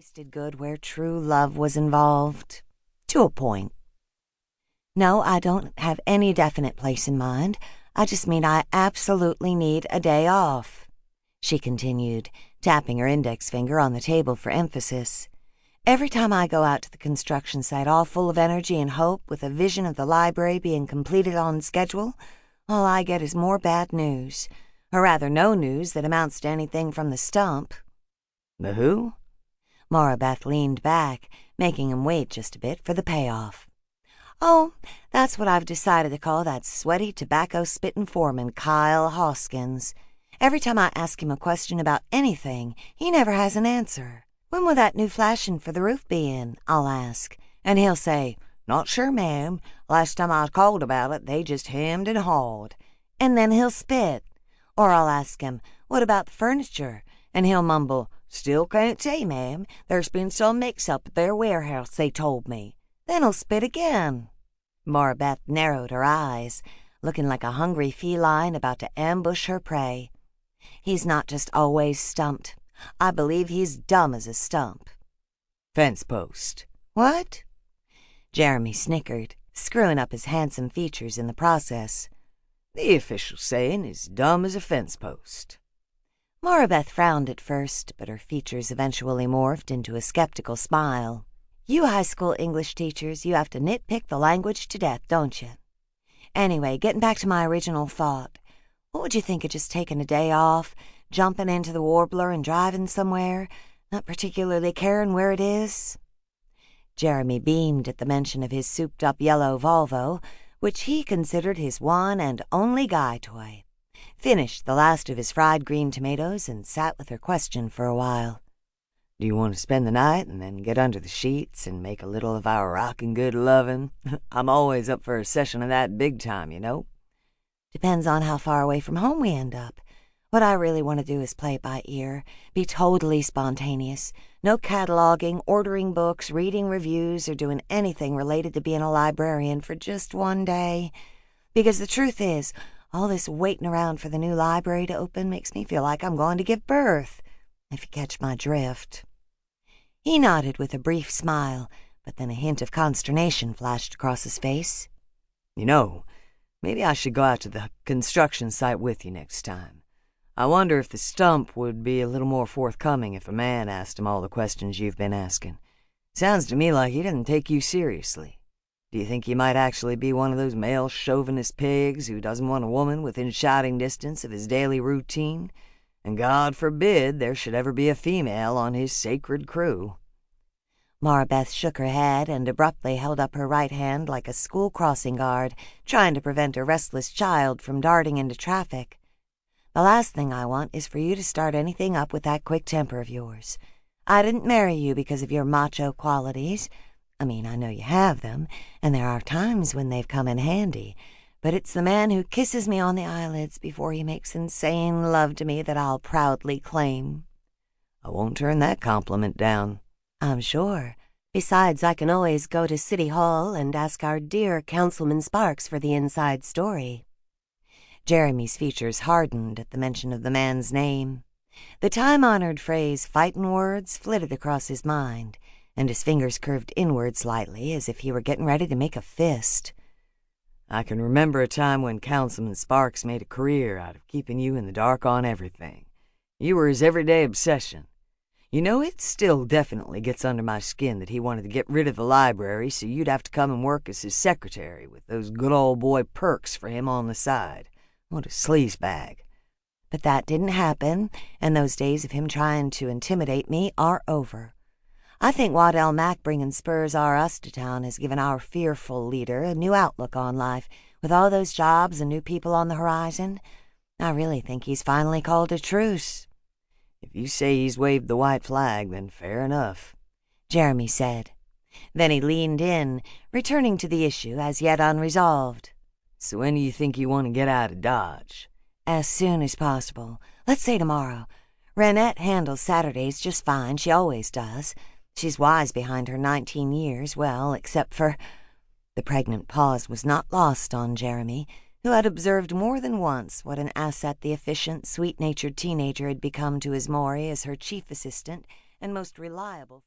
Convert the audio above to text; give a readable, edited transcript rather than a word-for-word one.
tasted good where true love was involved. To a point. No, I don't have any definite place in mind. I just mean I absolutely need a day off, she continued, tapping her index finger on the table for emphasis. Every time I go out to the construction site all full of energy and hope with a vision of the library being completed on schedule, all I get is more bad news, or rather no news that amounts to anything from the stump. The who? Maura Beth leaned back, making him wait just a bit for the payoff. Oh, that's what I've decided to call that sweaty, tobacco-spitting foreman, Kyle Hoskins. Every time I ask him a question about anything, he never has an answer. When will that new flashing for the roof be in? I'll ask. And he'll say, Not sure, ma'am. Last time I called about it, they just hemmed and hawed. And then he'll spit. Or I'll ask him, What about the furniture? And he'll mumble, Still can't say, ma'am. There's been some mix-up at their warehouse, they told me. Then he'll spit again. Maura Beth narrowed her eyes, looking like a hungry feline about to ambush her prey. He's not just always stumped. I believe he's dumb as a stump. Fence post. What? Jeremy snickered, screwing up his handsome features in the process. The official saying is dumb as a fence post. Maura Beth frowned at first, but her features eventually morphed into a skeptical smile. You high school English teachers, you have to nitpick the language to death, don't you? Anyway, getting back to my original thought, what would you think of just taking a day off, jumping into the Warbler and driving somewhere, not particularly caring where it is? Jeremy beamed at the mention of his souped-up yellow Volvo, which he considered his one and only guy toy, finished the last of his fried green tomatoes, and sat with her question for a while. Do you want to spend the night and then get under the sheets and make a little of our rockin' good lovin'? I'm always up for a session of that big time, you know. Depends on how far away from home we end up. What I really want to do is play it by ear, be totally spontaneous, no cataloging, ordering books, reading reviews, or doing anything related to being a librarian for just one day. Because the truth is, all this waiting around for the new library to open makes me feel like I'm going to give birth, if you catch my drift. He nodded with a brief smile, but then a hint of consternation flashed across his face. You know, maybe I should go out to the construction site with you next time. I wonder if the stump would be a little more forthcoming if a man asked him all the questions you've been asking. Sounds to me like he doesn't take you seriously. Do you think he might actually be one of those male chauvinist pigs who doesn't want a woman within shouting distance of his daily routine? And God forbid there should ever be a female on his sacred crew. Maura Beth shook her head and abruptly held up her right hand like a school crossing guard, trying to prevent a restless child from darting into traffic. The last thing I want is for you to start anything up with that quick temper of yours. I didn't marry you because of your macho qualities. I mean, I know you have them, and there are times when they've come in handy, but it's the man who kisses me on the eyelids before he makes insane love to me that I'll proudly claim. I won't turn that compliment down. I'm sure. Besides, I can always go to City Hall and ask our dear Councilman Sparks for the inside story. Jeremy's features hardened at the mention of the man's name. The time-honored phrase fightin' words flitted across his mind, and his fingers curved inward slightly as if he were getting ready to make a fist. I can remember a time when Councilman Sparks made a career out of keeping you in the dark on everything. You were his everyday obsession. You know, it still definitely gets under my skin that he wanted to get rid of the library so you'd have to come and work as his secretary with those good old boy perks for him on the side. What a sleazebag. But that didn't happen, and those days of him trying to intimidate me are over. I think Waddell Mack bringing Spurs R Us to town has given our fearful leader a new outlook on life, with all those jobs and new people on the horizon. I really think he's finally called a truce. If you say he's waved the white flag, then fair enough, Jeremy said. Then he leaned in, returning to the issue as yet unresolved. So when do you think you want to get out of Dodge? As soon as possible. Let's say tomorrow. Renette handles Saturdays just fine. She always does. She's wise behind her 19 years, well, except for... The pregnant pause was not lost on Jeremy, who had observed more than once what an asset the efficient, sweet-natured teenager had become to his Maury as her chief assistant and most reliable...